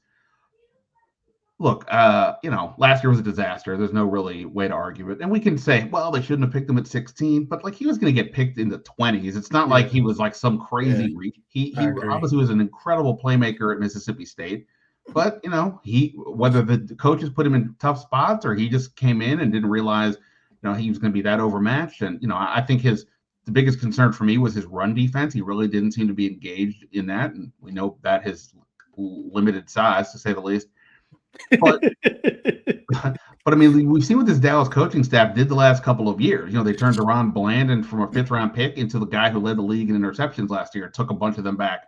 look, last year was a disaster. There's no really way to argue it. And we can say, well, they shouldn't have picked him at 16, but he was going to get picked in the 20s. It's not like he was like some crazy reach. He obviously was an incredible playmaker at Mississippi State, but whether the coaches put him in tough spots or he just came in and didn't realize, he was going to be that overmatched. And, I think the biggest concern for me was his run defense. He really didn't seem to be engaged in that. And we know that his limited size, to say the least. But I mean, we've seen what this Dallas coaching staff did the last couple of years. They turned Ron Blandon from a 5th-round pick into the guy who led the league in interceptions last year, took a bunch of them back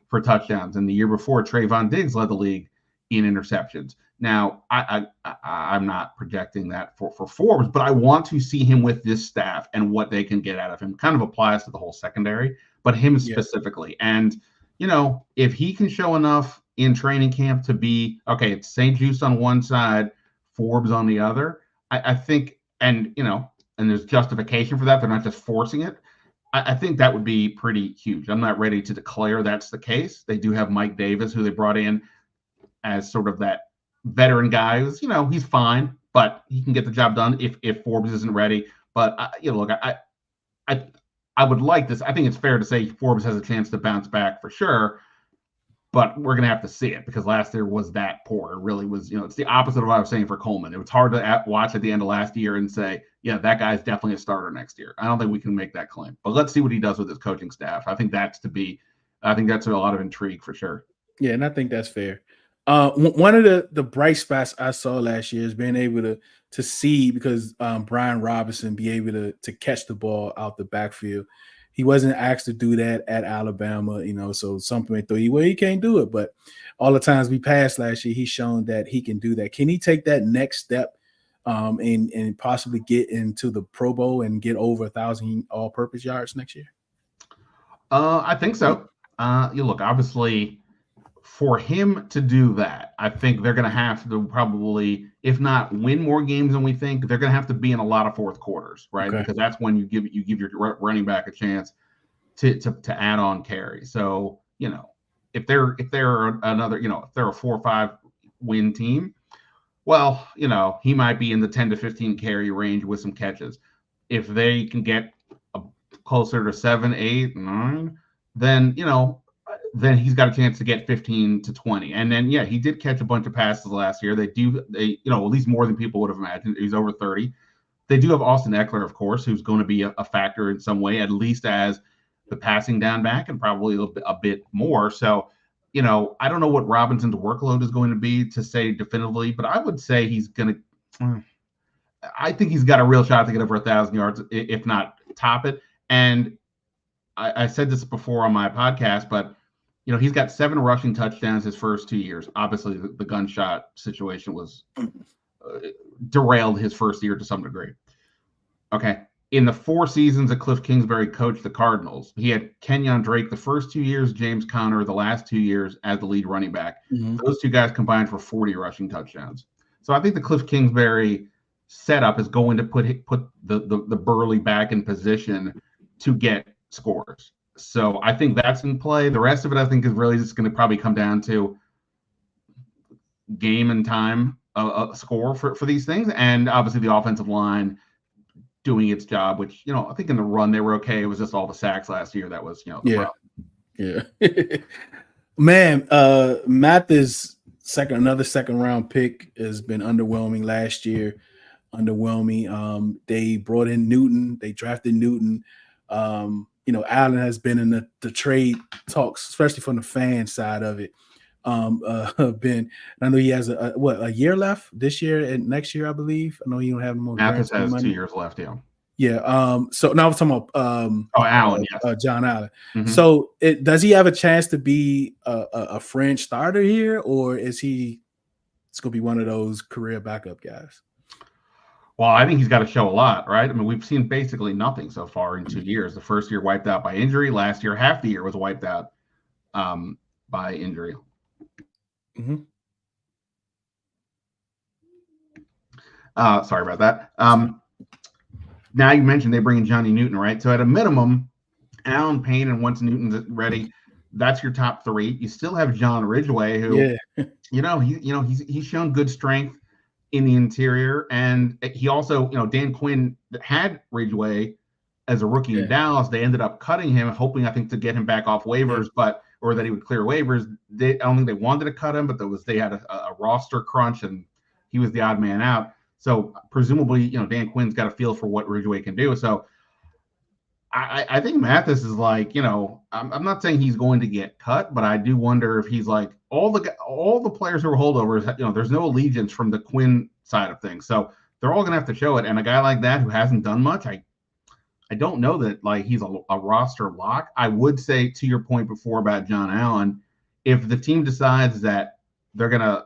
for touchdowns. And the year before, Trayvon Diggs led the league in interceptions. Now, I'm not projecting that for Forbes, but I want to see him with this staff and what they can get out of him. Kind of applies to the whole secondary, but him specifically. And, if he can show enough in training camp to be, okay, it's St. Juste on one side, Forbes on the other, I think, and there's justification for that. They're not just forcing it. I think that would be pretty huge. I'm not ready to declare that's the case. They do have Mike Davis, who they brought in as sort of that veteran guy who's, he's fine, but he can get the job done if Forbes isn't ready. But look, I would like this. I think it's fair to say Forbes has a chance to bounce back for sure, but we're going to have to see it because last year was that poor. It really was, it's the opposite of what I was saying for Coleman. It was hard to watch at the end of last year and say, yeah, that guy's definitely a starter next year. I don't think we can make that claim, but let's see what he does with his coaching staff. I think that's a lot of intrigue for sure. Yeah, and I think that's fair. One of the bright spots I saw last year is being able to see, because Brian Robinson be able to catch the ball out the backfield. He wasn't asked to do that at Alabama, so some people thought he can't do it. But all the times we passed last year, he's shown that he can do that. Can he take that next step and possibly get into the Pro Bowl and get over 1,000 all-purpose yards next year? I think so. Look, obviously, for him to do that, I think they're going to have to probably, if not win more games than we think, they're going to have to be in a lot of fourth quarters, right? Okay. Because that's when you give your running back a chance to add on carry. So, if they're another, if they're a 4 or 5 win team, well, he might be in the 10 to 15 carry range with some catches. If they can get closer to 7, 8, 9, then, then he's got a chance to get 15 to 20. And then, he did catch a bunch of passes last year. They at least more than people would have imagined. He's over 30. They do have Austin Eckler, of course, who's going to be a factor in some way, at least as the passing down back and probably a bit more. So, I don't know what Robinson's workload is going to be to say definitively, but I would say I think he's got a real shot to get over 1,000 yards, if not top it. And I said this before on my podcast, but he's got 7 rushing touchdowns his first 2 years. Obviously, the gunshot situation was derailed his first year to some degree. Okay. In the 4 seasons that Cliff Kingsbury coached the Cardinals, he had Kenyon Drake the first 2 years, James Conner the last 2 years as the lead running back. Mm-hmm. Those 2 guys combined for 40 rushing touchdowns. So I think the Cliff Kingsbury setup is going to put the Burley back in position to get scores. So I think that's in play. The rest of it, I think, is really just going to probably come down to game and time score for these things, and obviously the offensive line doing its job, which, I think in the run they were okay. It was just all the sacks last year that was, the problem. Yeah. Man, Mathis, another second round pick, has been underwhelming last year. They brought in Newton. They drafted Newton. Allen has been in the trade talks, especially from the fan side of it. Ben, I know he has a year left this year and next year, I believe. I know he don't have more. Mathis has money. 2 years left. Yeah. Yeah. So now I'm talking about Allen, yes. John Allen. Mm-hmm. So does he have a chance to be a fringe starter here, or is he? It's going to be one of those career backup guys. Well, I think he's got to show a lot, right? I mean, we've seen basically nothing so far in 2 years. The first year wiped out by injury. Last year, half the year was wiped out by injury. Mm-hmm. Sorry about that. Now you mentioned they bring in Johnny Newton, right? So at a minimum, Allen, Payne, and once Newton's ready, that's your top 3. You still have John Ridgeway, who, he's shown good strength in the interior, and he also, Dan Quinn had Ridgeway as a rookie in Dallas. They ended up cutting him, hoping, I think, to get him back off waivers, or that he would clear waivers. I don't think they wanted to cut him, but they had a roster crunch, and he was the odd man out. So presumably, Dan Quinn's got a feel for what Ridgeway can do. So I think Mathis is like, I'm not saying he's going to get cut, but I do wonder if he's like all the players who are holdovers. There's no allegiance from the Quinn side of things, so they're all going to have to show it. And a guy like that who hasn't done much, I don't know that like he's a roster lock. I would say, to your point before about John Allen, if the team decides that they're gonna,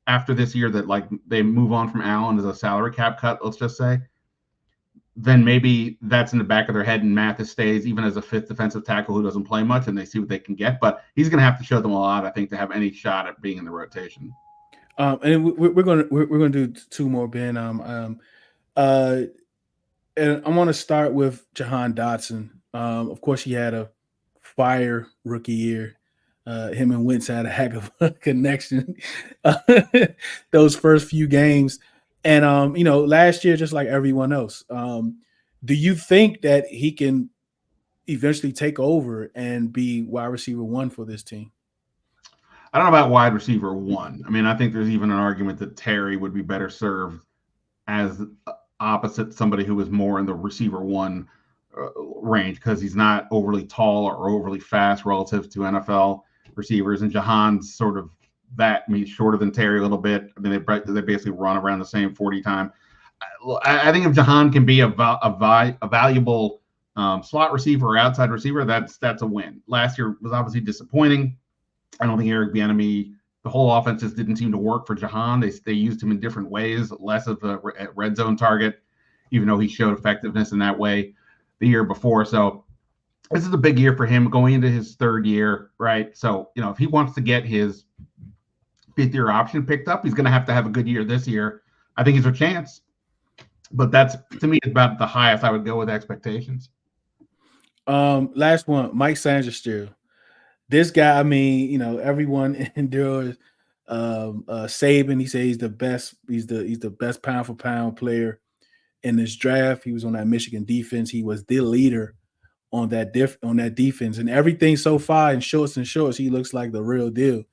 after this year, that like they move on from Allen as a salary cap cut, let's just say, then maybe that's in the back of their head and Mathis stays even as a 5th defensive tackle who doesn't play much, and they see what they can get. But he's going to have to show them a lot, I think, to have any shot at being in the rotation. And we're going to do 2 more, Ben. And I want to start with Jahan Dotson. Of course, he had a fire rookie year. Him and Wentz had a heck of a connection those first few games. And, last year, just like everyone else, do you think that he can eventually take over and be wide receiver 1 for this team? I don't know about wide receiver 1. I mean, I think there's even an argument that Terry would be better served as opposite somebody who is more in the receiver 1 range, because he's not overly tall or overly fast relative to NFL receivers. And Jahan's sort of that. I mean, he's shorter than Terry a little bit. I mean, they basically run around the same 40 time. I think if Jahan can be a valuable slot receiver or outside receiver, that's a win. Last year was obviously disappointing. I don't think Eric Bieniemy, the whole offense just didn't seem to work for Jahan. They used him in different ways, less of a red zone target, even though he showed effectiveness in that way the year before. So this is a big year for him going into his 3rd year, right? So, if he wants to get his 5th-year option picked up, he's going to have a good year this year. I think he's a chance. But that's, to me, about the highest I would go with expectations. Last one, Mike Sandersteer. This guy, I mean, everyone endures Saban. He says he's the best. He's the best pound for pound player in this draft. He was on that Michigan defense. He was the leader on that defense, and everything so far in shorts, he looks like the real deal.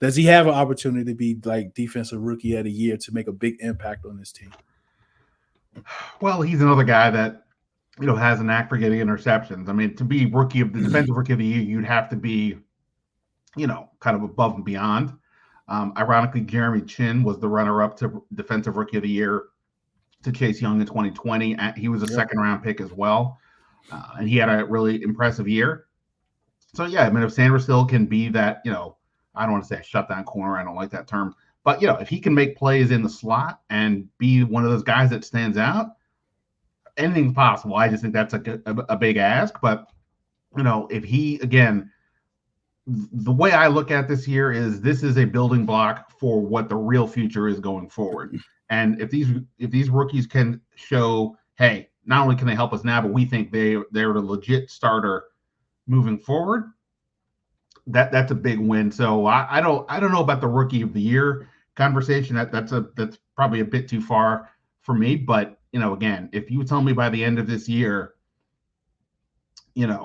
Does he have an opportunity to be like defensive rookie of the year to make a big impact on this team? Well, he's another guy that has a knack for getting interceptions. I mean, to be defensive rookie of the year, you'd have to be, kind of above and beyond. Ironically, Jeremy Chin was the runner-up to defensive rookie of the year to Chase Young in 2020. He was a second-round pick as well, and he had a really impressive year. So yeah, I mean, if Sanders Hill can be that, I don't want to say a shutdown corner. I don't like that term, but if he can make plays in the slot and be one of those guys that stands out, anything's possible. I just think that's a big ask. But if he, again, the way I look at this here is this is a building block for what the real future is going forward. And if these rookies can show, hey, not only can they help us now, but we think they're a legit starter moving forward, that's a big win. So I don't know about the rookie of the year conversation. That's probably a bit too far for me. But again, if you tell me by the end of this year,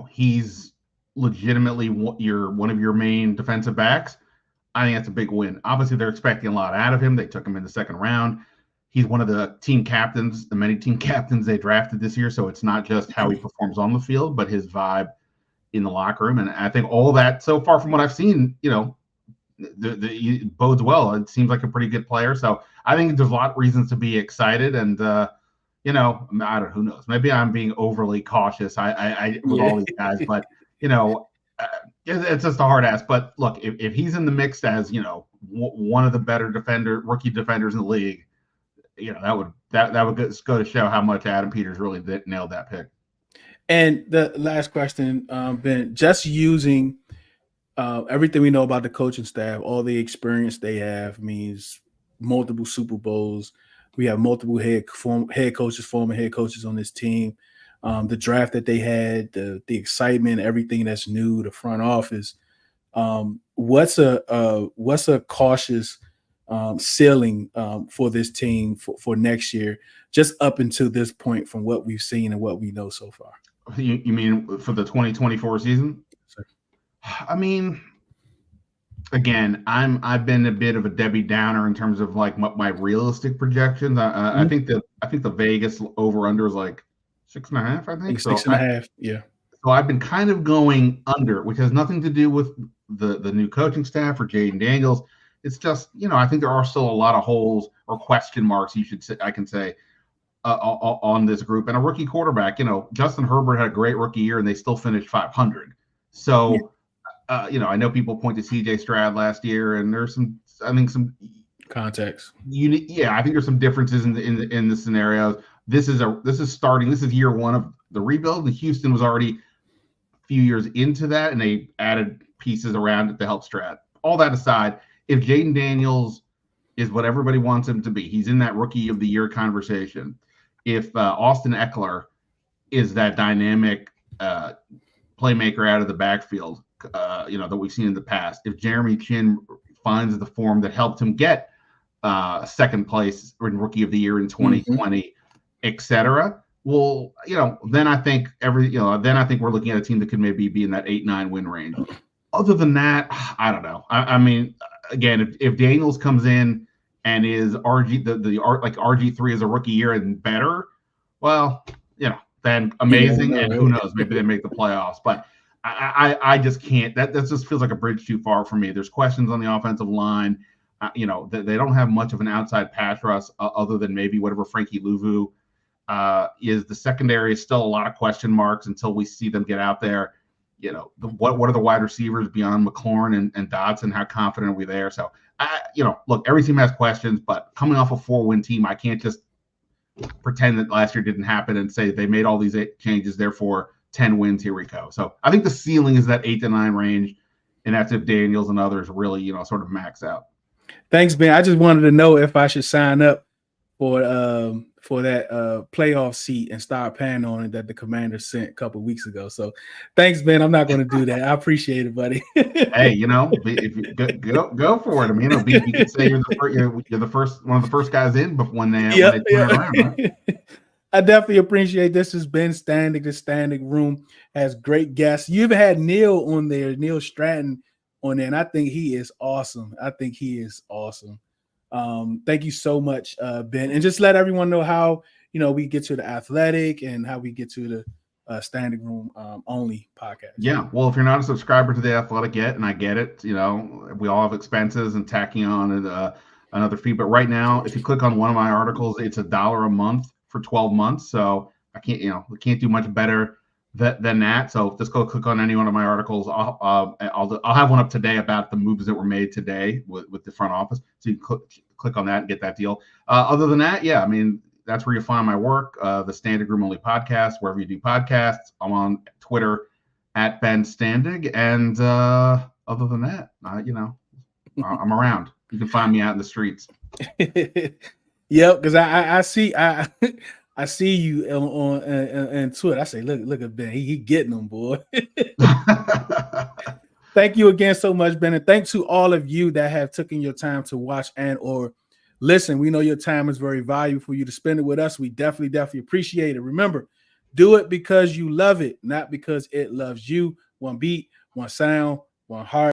he's legitimately one of your main defensive backs, I think that's a big win. Obviously, they're expecting a lot out of him. They took him in the second round. He's one of the team captains, the many team captains they drafted this year. So it's not just how he performs on the field, but his vibe in the locker room. And I think all that so far from what I've seen, it bodes well. It seems like a pretty good player. So I think there's a lot of reasons to be excited. And, I don't know, who knows? Maybe I'm being overly cautious with all these guys, but, it's just a hard ask. But look, if he's in the mix as, one of the better rookie defenders in the league, that would go to show how much Adam Peters really nailed that pick. And the last question, Ben, just using everything we know about the coaching staff, all the experience they have means multiple Super Bowls. We have multiple former head coaches on this team. The draft that they had, the excitement, everything that's new, the front office. What's a cautious ceiling for this team for next year, just up until this point from what we've seen and what we know so far? You mean for the 2024 season? Sure. I mean, again, I've been a bit of a Debbie Downer in terms of like my realistic projections. I think the Vegas over under is like 6.5. I think so. 6.5. Yeah. So I've been kind of going under, which has nothing to do with the new coaching staff or Jayden Daniels. It's just, I think there are still a lot of holes or question marks, I can say, on this group. And a rookie quarterback, Justin Herbert had a great rookie year and they still finished 500. So, I know people point to CJ Stroud last year, and there's some context. I think there's some differences in the scenarios. This is year one of the rebuild, and Houston was already a few years into that, and they added pieces around it to help Stroud. All that aside, if Jayden Daniels is what everybody wants him to be, he's in that rookie of the year conversation. If Austin Eckler is that dynamic playmaker out of the backfield, that we've seen in the past, if Jeremy Chin finds the form that helped him get second place in rookie of the year in 2020, et cetera, well, then I think we're looking at a team that could maybe be in that 8-9 win range. Other than that, I don't know. I mean, again, if Daniels comes in and is RG3 is a rookie year and better, well, then amazing. And who knows, maybe they make the playoffs. But I just can't. That just feels like a bridge too far for me. There's questions on the offensive line. They don't have much of an outside pass rush other than maybe whatever Frankie Louvu is. The secondary is still a lot of question marks until we see them get out there. What are the wide receivers beyond McLaurin and Dodson? How confident are we there? So, look, every team has questions, but coming off a 4-win team, I can't just pretend that last year didn't happen and say they made all these changes, therefore 10 wins, here we go. So I think the ceiling is that 8-9 range, and that's if Daniels and others really, sort of max out. Thanks, Ben. I just wanted to know if I should sign up for that playoff seat and start paying on it that the Commanders sent a couple of weeks ago. So thanks, Ben. I'm not going to do that. I appreciate it, buddy. Hey, if you go for it. I mean, you could say you're the first one of the first guys in when they turn it around. Right? I definitely appreciate this. Is Ben Standig. The Standig Room has great guests. You even had Neil on there, Neil Stratton on there, and I think he is awesome. Thank you so much, Ben. And just let everyone know how, we get to the Athletic and how we get to the Standing Room only podcast. Yeah. Well, if you're not a subscriber to the Athletic yet, and I get it, we all have expenses and tacking on another fee. But right now, if you click on one of my articles, it's $1 a month for 12 months. So we can't do much better than that. So just go click on any one of my articles. I'll have one up today about the moves that were made today with the front office. So you can click on that and get that deal. Other than that, yeah, I mean, that's where you find my work, the Standig Room Only podcast, wherever you do podcasts. I'm on Twitter at Ben Standig. And other than that, you know, I'm around. You can find me out in the streets. Yep, because I see I see you on Twitter. I say, look at Ben. He getting them, boy. Thank you again so much, Ben. And thanks to all of you that have taken your time to watch and or listen. We know your time is very valuable for you to spend it with us. We definitely appreciate it. Remember, do it because you love it, not because it loves you. One beat, one sound, one heart.